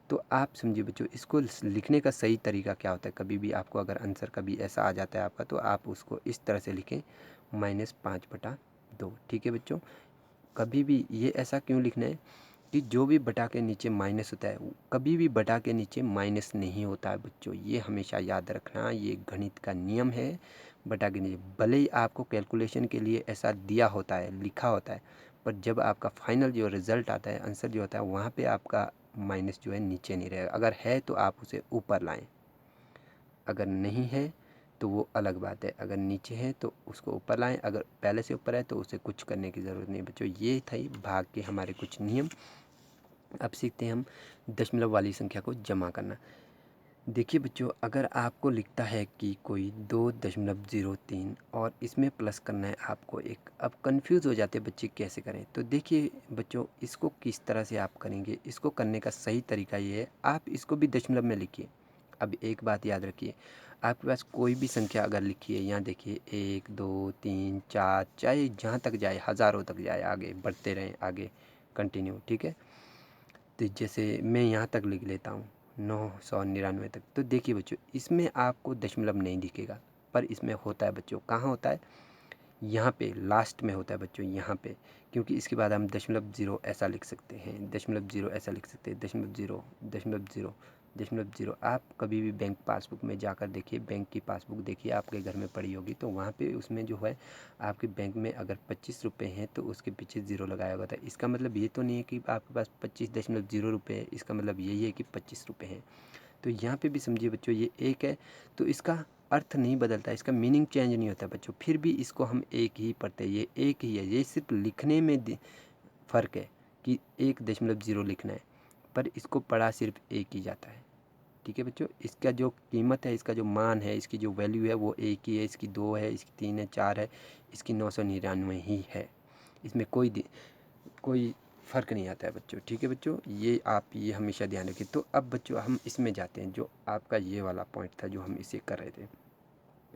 तो आप समझिए बच्चों, इसको लिखने का सही तरीका क्या होता है। कभी भी आपको अगर आंसर कभी ऐसा आ जाता है आपका, तो आप उसको इस तरह से लिखें, -5/2। ठीक है बच्चों, कभी भी ये ऐसा क्यों लिखना है कि जो भी बटा के नीचे माइनस होता है, कभी भी बटा के नीचे माइनस नहीं होता है बच्चों, ये हमेशा याद रखना, ये गणित का नियम है। बटा के नीचे भले ही आपको कैलकुलेशन के लिए ऐसा दिया होता है, लिखा होता है, पर जब आपका फाइनल जो रिज़ल्ट आता है, आंसर जो होता है, वहाँ पे आपका माइनस जो है नीचे नहीं रहेगा। अगर है तो आप उसे ऊपर लाएं, अगर नहीं है तो वो अलग बात है। अगर नीचे है तो उसको ऊपर लाएं, अगर पहले से ऊपर है तो उसे कुछ करने की ज़रूरत नहीं बच्चों। ये था भाग के हमारे कुछ नियम। अब सीखते हैं हम दशमलव वाली संख्या को जमा करना। देखिए बच्चों, अगर आपको लिखता है कि कोई 2.03 और इसमें प्लस करना है आपको एक, अब कंफ्यूज हो जाते बच्चे कैसे करें। तो देखिए बच्चों, इसको किस तरह से आप करेंगे, इसको करने का सही तरीका ये है, आप इसको भी दशमलव में लिखिए। अब एक बात याद रखिए, आपके पास कोई भी संख्या अगर लिखी है, यहाँ देखिए 1, 2, 3, 4, चाहे जहाँ तक जाए, हज़ारों तक जाए, आगे बढ़ते रहें, आगे कंटिन्यू। ठीक है, तो जैसे मैं यहाँ तक लिख लेता हूँ 999 तक। तो देखिए बच्चों, इसमें आपको दशमलव नहीं दिखेगा, पर इसमें होता है बच्चों। कहाँ होता है, यहाँ पे लास्ट में होता है बच्चों, यहाँ पे, क्योंकि इसके बाद हम दशमलव ज़ीरो ऐसा लिख सकते हैं, दशमलव ज़ीरो ऐसा लिख सकते हैं, दशमलव ज़ीरो, दशमलव ज़ीरो, दशमलव ज़ीरो। आप कभी भी बैंक पासबुक में जाकर देखिए, बैंक की पासबुक देखिए, आपके घर में पड़ी होगी, तो वहाँ पे उसमें जो है आपके बैंक में अगर 25 रुपये हैं, तो उसके पीछे ज़ीरो लगाया हुआ था। इसका मतलब ये तो नहीं है कि आपके पास 25.0 रुपये है, इसका मतलब यही है कि 25 रुपये हैं। तो यहाँ पे भी समझिए बच्चों, ये एक है, तो इसका अर्थ नहीं बदलता, इसका मीनिंग चेंज नहीं होता बच्चों, फिर भी इसको हम एक ही पढ़ते हैं, ये एक ही है। ये सिर्फ लिखने में फ़र्क है कि 1.0 लिखना है, पर इसको पढ़ा सिर्फ एक ही जाता है। ठीक है बच्चों, इसका जो कीमत है, इसका जो मान है, इसकी जो वैल्यू है, वो एक ही है। इसकी 2 है, इसकी 3 है, 4 है, इसकी 999 ही है। इसमें कोई फ़र्क नहीं आता है बच्चों। ठीक है बच्चों, ये आप ये हमेशा ध्यान रखिए। तो अब बच्चों हम इसमें जाते हैं, जो आपका ये वाला पॉइंट था जो हम इसे कर रहे थे।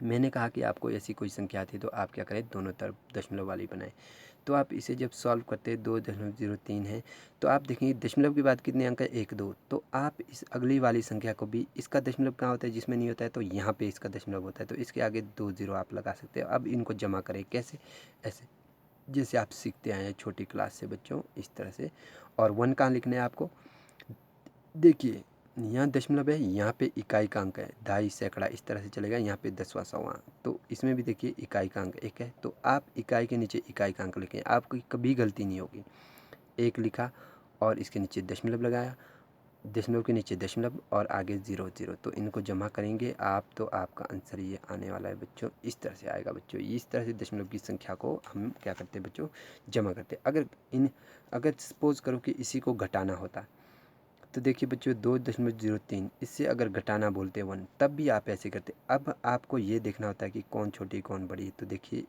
मैंने कहा कि आपको ऐसी कोई संख्या आती है तो आप क्या करें, दोनों तरफ दशमलव वाली बनाएं। तो आप इसे जब सॉल्व करते हैं 2.03 है, तो आप देखेंगे दशमलव के बाद कितने अंक है, 1 2। तो आप इस अगली वाली संख्या को भी, इसका दशमलव कहाँ होता है, जिसमें नहीं होता है, तो यहाँ पे इसका दशमलव होता है, तो इसके आगे 2 0 आप लगा सकते हैं। अब इनको जमा करें, कैसे, ऐसे जैसे आप सीखते आए हैं छोटी क्लास से बच्चों, इस तरह से। और 1 कहाँ लिखना है आपको, देखिए यहाँ दशमलव है, यहाँ पे इकाई का अंक है, ढाई सैकड़ा इस तरह से चलेगा, यहाँ पे दसवां सौवां, तो इसमें भी देखिए इकाई का अंक 1 है, तो आप इकाई के नीचे इकाई का अंक लिखें, आपकी कभी गलती नहीं होगी। 1 लिखा और इसके नीचे दशमलव लगाया, दशमलव के नीचे दशमलव और आगे 0 0, तो इनको जमा करेंगे आप, तो आपका आंसर ये आने वाला है बच्चों, इस तरह से आएगा बच्चों। इस तरह से दशमलव की संख्या को हम क्या करते हैं बच्चों, जमा करते हैं। अगर सपोज करो कि इसी को घटाना होता, तो देखिए बच्चों 2.03, इससे अगर घटाना बोलते 1, तब भी आप ऐसे करते। अब आपको ये देखना होता है कि कौन छोटी कौन बड़ी, तो देखिए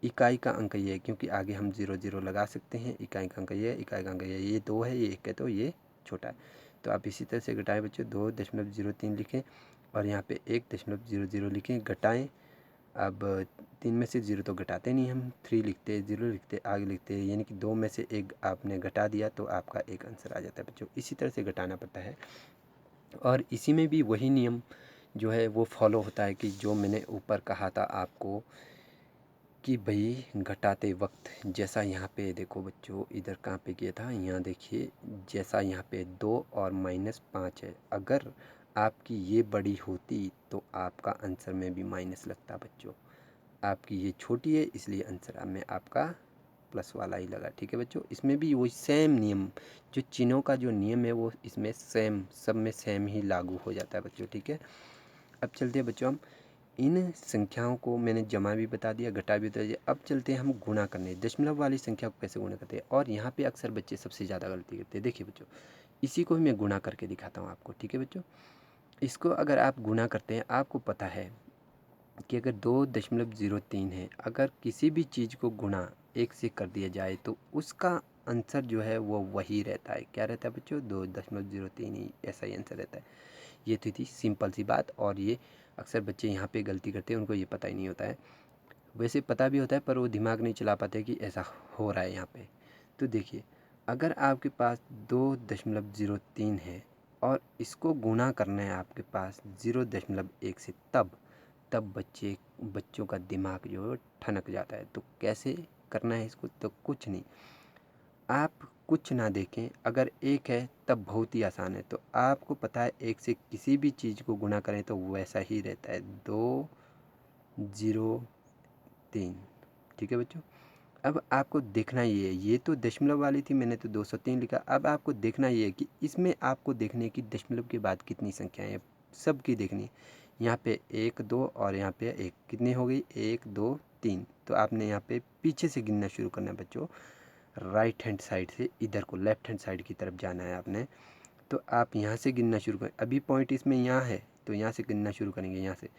इकाई का अंक ये है, क्योंकि आगे हम 0 0 लगा सकते हैं, इकाई का अंक ये है, इकाई का अंक ये 2 है, ये 1 है, तो ये छोटा है। तो आप इसी तरह से घटाएं बच्चों, 2.03 लिखें और यहाँ पे 1.00 लिखें, घटाएं। अब 3 में से 0 तो घटाते नहीं हम, 3 लिखते, 0 लिखते, आगे लिखते, यानी कि 2 में से 1 आपने घटा दिया तो आपका एक आंसर आ जाता है बच्चों। इसी तरह से घटाना पड़ता है, और इसी में भी वही नियम जो है वो फॉलो होता है कि जो मैंने ऊपर कहा था आपको कि भाई घटाते वक्त, जैसा यहाँ पे देखो बच्चों, इधर कहाँ पे किया था, यहाँ देखिए, जैसा यहाँ पे 2 और -5 है, अगर आपकी ये बड़ी होती तो आपका आंसर में भी माइनस लगता बच्चों। आपकी ये छोटी है इसलिए आंसर में आपका प्लस वाला ही लगा, ठीक है बच्चों। इसमें भी वही सेम नियम, जो चिन्हों का जो नियम है वो इसमें सेम, सब में सेम ही लागू हो जाता है बच्चों, ठीक है। अब चलते हैं बच्चों, हम इन संख्याओं को मैंने जमा भी बता दिया, घटा भी बता दिया। अब चलते हैं हम गुणा करने, दशमलव वाली संख्या को कैसे गुणा करते हैं, और यहाँ पे अक्सर बच्चे सबसे ज़्यादा गलती करते हैं। देखिए बच्चों, इसी को भी मैं गुणा करके दिखाता हूँ आपको, ठीक है बच्चों। इसको अगर आप गुणा करते हैं, आपको पता है कि अगर 2.03 है, अगर किसी भी चीज़ को गुणा 1 से कर दिया जाए तो उसका आंसर जो है वो वही रहता है। क्या रहता है बच्चों, 2.03 ही, ऐसा ही आंसर रहता है। ये तो थी सिंपल सी बात, और ये अक्सर बच्चे यहाँ पे गलती करते हैं, उनको ये पता ही नहीं होता है। वैसे पता भी होता है पर वो दिमाग नहीं चला पाते कि ऐसा हो रहा है यहाँ पे। तो देखिए, अगर आपके पास 2.03 है और इसको गुणा करना है आपके पास 0.1 से, तब बच्चों का दिमाग जो है ठनक जाता है। तो कैसे करना है इसको, तो कुछ नहीं, आप कुछ ना देखें, अगर 1 है तब बहुत ही आसान है। तो आपको पता है 1 से किसी भी चीज़ को गुणा करें तो वैसा ही रहता है, 203, ठीक है बच्चों। अब आपको देखना ये है, ये तो दशमलव वाली थी, मैंने तो 203 लिखा। अब आपको देखना ये है कि इसमें आपको देखने की दशमलव के बाद कितनी संख्याएं हैं, सबकी देखनी। यहाँ पे 1 2 और यहाँ पे 1, कितनी हो गई, 1 2 3। तो आपने यहाँ पे पीछे से गिनना शुरू करना है बच्चों, राइट हैंड साइड से, इधर को लेफ्ट हैंड साइड की तरफ जाना है आपने। तो आप यहाँ से गिनना शुरू करें, अभी पॉइंट इसमें यहाँ है तो यहाँ से गिनना शुरू करेंगे। यहाँ से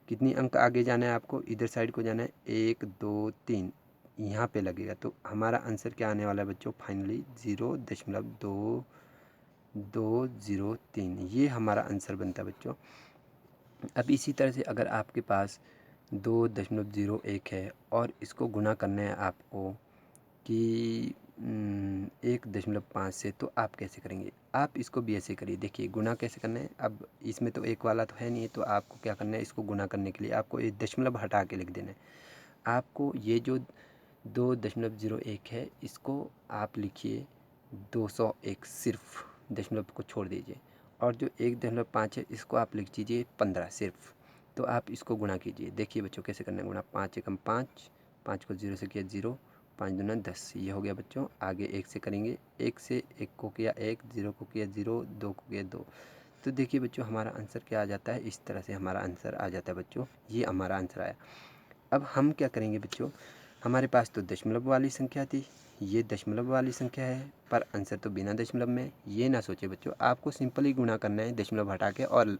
कितनी अंक आगे जाना है आपको, इधर साइड को जाना है, 1 2 3, यहाँ पे लगेगा। तो हमारा आंसर क्या आने वाला है बच्चों, फाइनली 0.2203, ये हमारा आंसर बनता है बच्चों। अब इसी तरह से अगर आपके पास 2.01 है और इसको गुणा करना है आपको कि 1.5 से, तो आप कैसे करेंगे, आप इसको भी ऐसे करिए। देखिए गुणा कैसे करना है, अब इसमें तो 1 वाला तो है नहीं, तो आपको क्या करना है, इसको गुणा करने के लिए आपको एक दशमलव हटा के लिख देना है। आपको ये जो 2.01 है, इसको आप लिखिए 201, सिर्फ दशमलव को छोड़ दीजिए। और जो 1.5 है इसको आप लिख दीजिए 15 सिर्फ। तो आप इसको गुणा कीजिए, देखिए बच्चों कैसे करना है गुणा, 5 एकम 5, 5 को 0 से किया 0, 5 दूना 10, ये हो गया बच्चों। आगे 1 से करेंगे, 1 से 1 को किया 1, 0 को किया 0, 2 को किया 2। तो देखिए बच्चों हमारा आंसर क्या आ जाता है, इस तरह से हमारा आंसर आ जाता है बच्चों, ये हमारा आंसर आया। अब हम क्या करेंगे बच्चों, हमारे पास तो दशमलव वाली संख्या थी, ये दशमलव वाली संख्या है, पर आंसर तो बिना दशमलव में। ये ना सोचे बच्चों, आपको सिंपली गुणा करना है दशमलव हटा के। और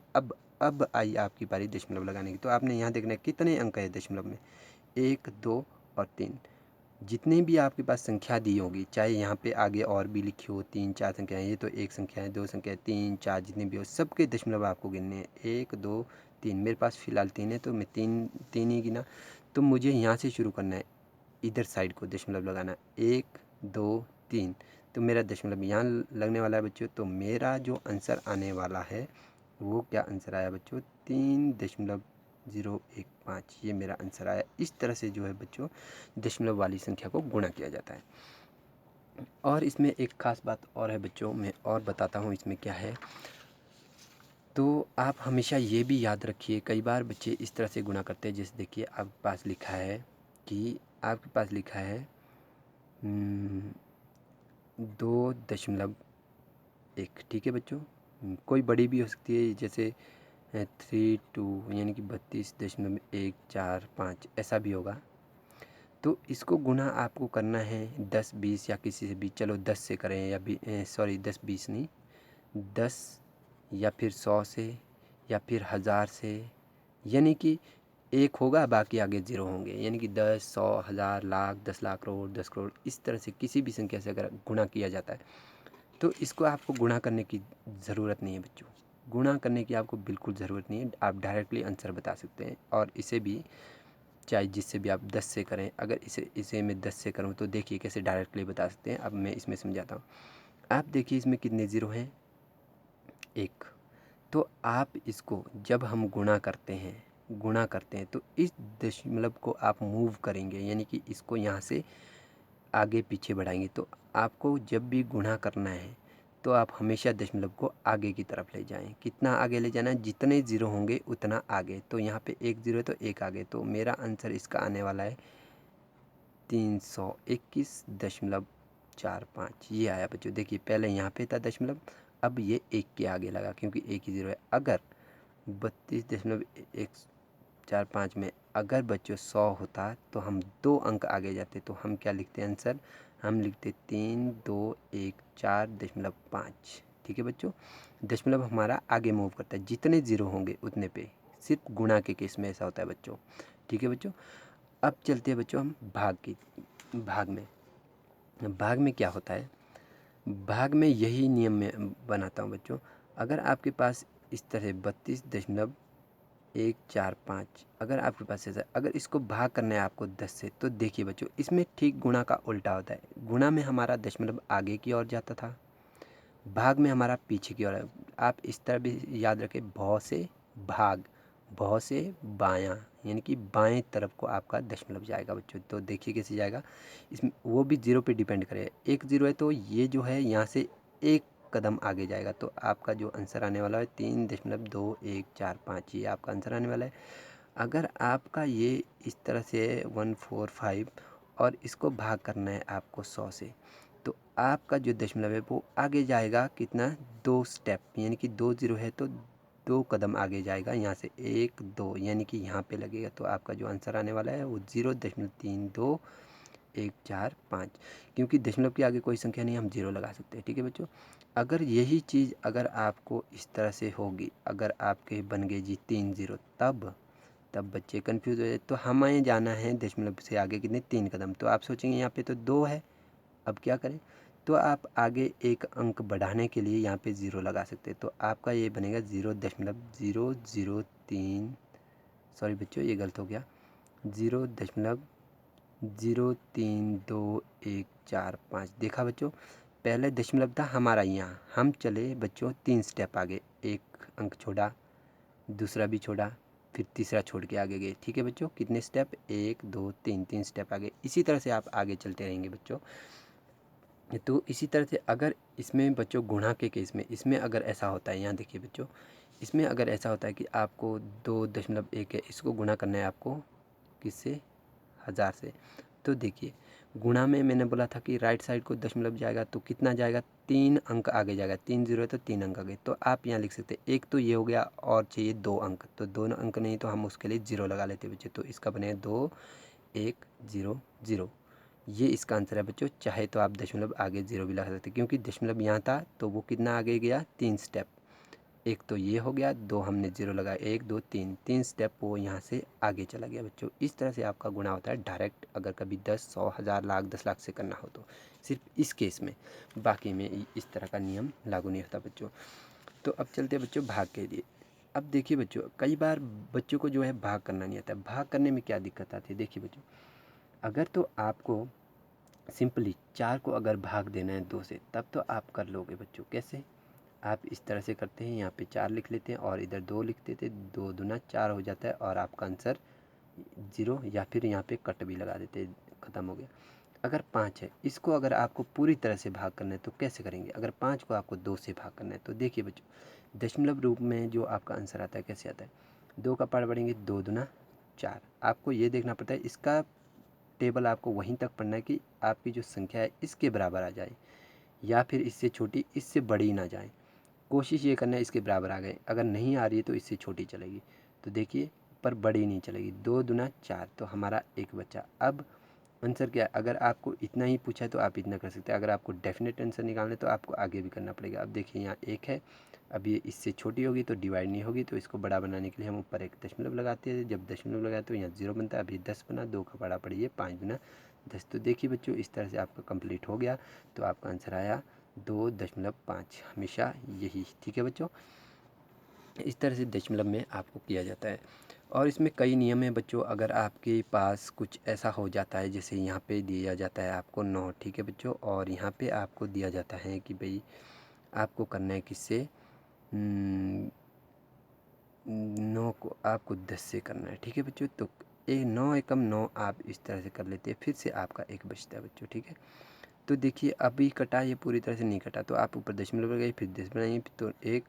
अब आई आपकी बारी दशमलव लगाने की। तो आपने यहाँ देखना है कितने अंक है दशमलव में, 1 2 और 3। जितनी भी आपके पास संख्या दी होगी, चाहे यहाँ पे आगे और भी लिखी हो 3 4 संख्याएँ, ये तो 1 संख्या है, 2 संख्या है, 3 4 जितनी भी हो, सबके दशमलव आपको गिनने हैं, 1 2 3, मेरे पास फ़िलहाल 3 है तो मैं 3 3 ही गिना। तो मुझे यहाँ से शुरू करना है, इधर साइड को दशमलव लगाना है, 1 2 3। तो मेरा दशमलव यहाँ लगने वाला है बच्चों। तो मेरा जो आंसर आने वाला है वो क्या आंसर आया बच्चों, 3.015, ये मेरा आंसर आया। इस तरह से जो है बच्चों दशमलव वाली संख्या को गुणा किया जाता है। और इसमें एक ख़ास बात और है बच्चों, मैं और बताता हूँ इसमें क्या है। तो आप हमेशा ये भी याद रखिए, कई बार बच्चे इस तरह से गुणा करते हैं, जैसे देखिए आपके पास लिखा है कि आपके पास लिखा है 2.1, ठीक है बच्चों। कोई बड़ी भी हो सकती है, जैसे 32 यानी कि 32.145 ऐसा भी होगा। तो इसको गुना आपको करना है 10 20 या किसी से भी, चलो 10 से करें या 10 20 नहीं, 10 या फिर 100 से या फिर 1000 से, यानी कि 1 होगा बाकी आगे 0 होंगे, यानी कि 10 100 1000 लाख 10 लाख करोड़ 10 करोड़, इस तरह से किसी भी संख्या से अगर गुणा किया जाता है तो इसको आपको गुणा करने की ज़रूरत नहीं है बच्चों। गुणा करने की आपको बिल्कुल ज़रूरत नहीं है, आप डायरेक्टली आंसर बता सकते हैं। और इसे भी चाहे जिससे भी आप 10 से करें, अगर इसे मैं 10 से करूं तो देखिए कैसे डायरेक्टली बता सकते हैं। अब मैं इसमें समझाता हूं। आप देखिए इसमें कितने ज़ीरो हैं, 1। तो आप इसको जब हम गुणा करते हैं तो इस दशमलव को आप मूव करेंगे, यानी कि इसको यहाँ से आगे पीछे बढ़ाएंगे। तो आपको जब भी गुणा करना है तो आप हमेशा दशमलव को आगे की तरफ ले जाएं। कितना आगे ले जाना है, जितने ज़ीरो होंगे उतना आगे। तो यहाँ पे 1 ज़ीरो है तो 1 आगे। तो मेरा आंसर इसका आने वाला है 321.45, ये आया बच्चों। देखिए पहले यहाँ पे था दशमलव, अब ये 1 के आगे लगा क्योंकि 1 ही ज़ीरो है। अगर 32.145 में अगर बच्चों 100 होता तो हम 2 अंक आगे जाते, तो हम क्या लिखते आंसर, हम लिखते 3214.5। ठीक है बच्चों, दशमलव हमारा आगे मूव करता है, जितने ज़ीरो होंगे उतने पे। सिर्फ गुणा के केस में ऐसा होता है बच्चों। ठीक है बच्चों, अब चलते हैं बच्चों हम भाग में क्या होता है। भाग में यही नियम मैं बनाता हूँ बच्चों। अगर आपके पास इस तरह 32.145 अगर आपके पास ऐसा, अगर इसको भाग करना है आपको 10 से, तो देखिए बच्चों इसमें ठीक गुणा का उल्टा होता है। गुणा में हमारा दशमलव आगे की ओर जाता था, भाग में हमारा पीछे की ओर है। आप इस तरह भी याद रखें, भौ से भाग, भौ से बायां, यानी कि बाएं तरफ को आपका दशमलव जाएगा बच्चों। तो देखिए कैसे जाएगा, इसमें वो भी 0 पे डिपेंड करे। 1 ज़ीरो है तो ये जो है यहाँ से 1 कदम आगे जाएगा। तो आपका जो आंसर आने वाला है 3.2145, ये आपका आंसर आने वाला है। अगर आपका ये इस तरह से 145 और इसको भाग करना है आपको 100 से, तो आपका जो दशमलव है वो आगे जाएगा कितना, 2 स्टेप, यानी कि 2 ज़ीरो है तो 2 कदम आगे जाएगा यहाँ से, 1 2, यानी कि यहाँ पे लगेगा। तो आपका जो आंसर आने वाला है वो 0.32145, क्योंकि दशमलव के आगे कोई संख्या नहीं, हम 0 लगा सकते हैं। ठीक है बच्चों, अगर यही चीज़ अगर आपको इस तरह से होगी, अगर आपके बन गए जी 3 ज़ीरो, तब बच्चे कंफ्यूज हो जाए। तो हमें जाना है दशमलव से आगे कितने, 3 कदम। तो आप सोचेंगे यहाँ पे तो 2 है, अब क्या करें। तो आप आगे एक अंक बढ़ाने के लिए यहाँ पे 0 लगा सकते हैं। तो आपका ये बनेगा 0.003, सॉरी बच्चों ये गलत हो गया, 0.0324145। देखा बच्चों, पहले दशमलव था हमारा यहाँ, हम चले बच्चों 3 स्टेप आगे, एक अंक छोड़ा, दूसरा भी छोड़ा, फिर तीसरा छोड़ के आगे गए। ठीक है बच्चों, कितने स्टेप, 1 2 3, 3 स्टेप आगे। इसी तरह से आप आगे चलते रहेंगे बच्चों। तो इसी तरह से अगर इसमें बच्चों गुणा के केस में, इसमें अगर ऐसा होता है, यहाँ देखिए बच्चों, इसमें अगर ऐसा होता है कि आपको 2.1 है, इसको गुणा करना है आपको किससे, 1000 से। तो देखिए गुणा में मैंने बोला था कि राइट साइड को दशमलव जाएगा तो कितना जाएगा, 3 अंक आगे जाएगा, 3 ज़ीरो है तो 3 अंक आगे। तो आप यहाँ लिख सकते हैं, एक तो ये हो गया और चाहिए 2 अंक, तो दोनों अंक नहीं तो हम उसके लिए 0 लगा लेते बच्चे। तो इसका बनेगा 2100, ये इसका आंसर है बच्चों। चाहे तो आप दशमलव आगे 0 भी लगा सकते हैं, क्योंकि दशमलव यहाँ था तो वो कितना आगे गया, 3 स्टेप। एक तो ये हो गया, 2 हमने 0 लगाया, 1 2 3, 3 स्टेप वो यहाँ से आगे चला गया बच्चों। इस तरह से आपका गुणा होता है डायरेक्ट, अगर कभी 10 100 1000 लाख 10 लाख से करना हो तो, सिर्फ इस केस में, बाकी में इस तरह का नियम लागू नहीं होता बच्चों। तो अब चलते हैं बच्चों भाग के लिए। अब देखिए बच्चों, कई बार बच्चों को जो है भाग करना नहीं आता। भाग करने में क्या दिक्कत आती है, देखिए बच्चों, अगर तो आपको सिंपली 4 को अगर भाग देना है 2 से, तब तो आप कर लोगे बच्चों। कैसे? आप इस तरह से करते हैं, यहाँ पे 4 लिख लेते हैं और इधर 2 लिख देते हैं, 2 दूना 4 हो जाता है और आपका आंसर 0, या फिर यहाँ पे कट भी लगा देते हैं, ख़त्म हो गया। अगर 5 है, इसको अगर आपको पूरी तरह से भाग करना है तो कैसे करेंगे? अगर 5 को आपको 2 से भाग करना है तो देखिए बच्चों, दशमलव रूप में जो आपका आंसर आता है कैसे आता है, 2 का पार्ट बढ़ेंगे, 2 दूना 4। आपको ये देखना पड़ता है, इसका टेबल आपको वहीं तक पढ़ना है कि आपकी जो संख्या है इसके बराबर आ जाए, या फिर इससे छोटी, इससे बड़ी ना जाए। कोशिश ये करना है इसके बराबर आ गए, अगर नहीं आ रही है तो इससे छोटी चलेगी। तो देखिए, पर बड़ी नहीं चलेगी। 2 दूना 4, तो हमारा 1 बचा। अब आंसर क्या है? अगर आपको इतना ही पूछा है तो आप इतना कर सकते हैं, अगर आपको डेफिनेट आंसर निकालना है तो आपको आगे भी करना पड़ेगा। अब देखिए, यहाँ 1 है, अब ये इससे छोटी होगी तो डिवाइड नहीं होगी, तो इसको बड़ा बनाने के लिए हम ऊपर एक दशमलव लगाते हैं। जब दशमलव लगाए तो यहाँ 0 बनता है। अब ये 10 बना, 2 का बड़ा पड़िए 5 गुना 10। तो देखिए बच्चों, इस तरह से आपका कंप्लीट हो गया। तो आपका आंसर आया 2.5। हमेशा यही, ठीक है बच्चों, इस तरह से दशमलव में आपको किया जाता है। और इसमें कई नियम हैं बच्चों। अगर आपके पास कुछ ऐसा हो जाता है, जैसे यहाँ पे दिया जाता है आपको 9, ठीक है बच्चों, और यहाँ पे आपको दिया जाता है कि भाई आपको करना है किससे, 9 को आपको 10 से करना है, ठीक है बच्चों। तो 9 एकम 9 आप इस तरह से कर लेते हैं, फिर से आपका 1 बचता है बच्चों, ठीक है। तो देखिए, अभी कटा, ये पूरी तरह से नहीं कटा, तो आप ऊपर दशमलव लगाइए, फिर 10 बनाइए, तो 1,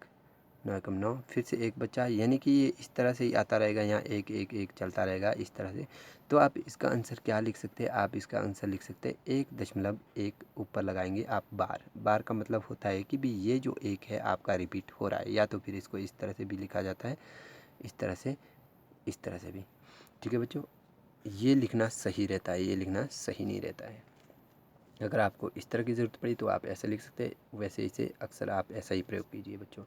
9 एकम 9, फिर से 1 बचा, यानी कि ये इस तरह से ही आता रहेगा, यहाँ 1 1 1 चलता रहेगा इस तरह से। तो आप इसका आंसर क्या लिख सकते हैं? आप इसका आंसर लिख सकते हैं 1.1 ऊपर लगाएंगे आप बार। बार का मतलब होता है कि भी ये जो 1 है आपका रिपीट हो रहा है, या तो फिर इसको इस तरह से भी लिखा जाता है, इस तरह से, इस तरह से भी, ठीक है बच्चों। ये लिखना सही रहता है, ये लिखना सही नहीं रहता है। अगर आपको इस तरह की ज़रूरत पड़ी तो आप ऐसा लिख सकते हैं, वैसे इसे अक्सर आप ऐसा ही प्रयोग कीजिए बच्चों।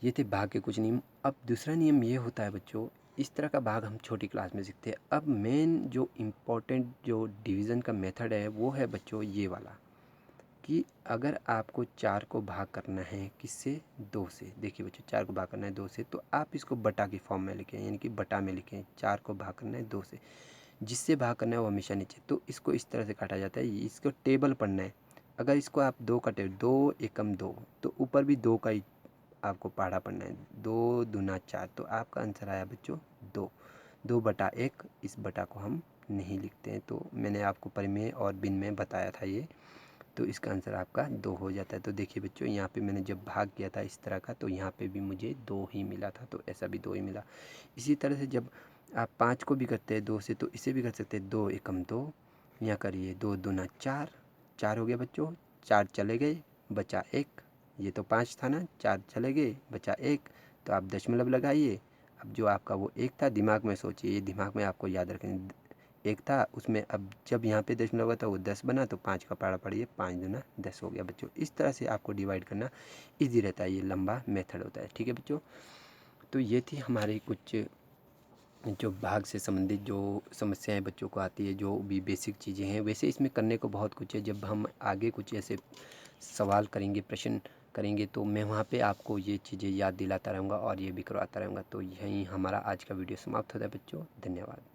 ये थे भाग के कुछ नियम। अब दूसरा नियम ये होता है बच्चों, इस तरह का भाग हम छोटी क्लास में सीखते हैं। अब मेन जो इम्पोर्टेंट जो डिवीज़न का मेथड है वो है बच्चों ये वाला, कि अगर आपको 4 को भाग करना है किससे, 2 से। देखिए बच्चों, 4 को भाग करना है 2 से, तो आप इसको बटा की फॉर्म में लिखें, यानी कि बटा में लिखें। 4 को भाग करना है 2 से, जिससे भाग करना है वो हमेशा नीचे, तो इसको इस तरह से काटा जाता है। इसको टेबल पढ़ना है। अगर इसको आप 2 का टेबल, 2 एकम 2, तो ऊपर भी 2 का ही आपको पहाड़ा पढ़ना है। 2 दूना 4, तो आपका आंसर आया बच्चों 2। 2/1, इस बटा को हम नहीं लिखते हैं, तो मैंने आपको परिमेय और बिन में बताया था ये, तो इसका आंसर आपका 2 हो जाता है। तो देखिए बच्चों, यहाँ पे मैंने जब भाग किया था इस तरह का, तो यहाँ पे भी मुझे 2 ही मिला था, तो ऐसा भी 2 ही मिला। इसी तरह से जब आप 5 को भी करते हैं 2 से, तो इसे भी कर सकते हैं। 2 एकम 2, यहाँ करिए 2 दूना 4, 4 हो गया बच्चों, 4 चले गए, बचा 1। ये तो 5 था ना, 4 चले गए, बचा 1, तो आप दशमलव लगाइए। अब जो आपका वो 1 था, दिमाग में सोचिए, ये दिमाग में आपको याद रखें, 1 था उसमें, अब जब यहाँ पे दशमलव हुआ था वो 10 बना, तो 5 का पहाड़ा पढ़िए, 5 दूना 10 हो गया बच्चों। इस तरह से आपको डिवाइड करना ईजी रहता है, ये लंबा मेथड होता है, ठीक है बच्चों। तो ये थी हमारी कुछ जो भाग से संबंधित जो समस्याएं बच्चों को आती है, जो भी बेसिक चीज़ें हैं। वैसे इसमें करने को बहुत कुछ है, जब हम आगे कुछ ऐसे सवाल करेंगे, प्रश्न करेंगे, तो मैं वहाँ पे आपको ये चीज़ें याद दिलाता रहूँगा और ये भी करवाता रहूँगा। तो यहीं हमारा आज का वीडियो समाप्त होता है बच्चों। धन्यवाद।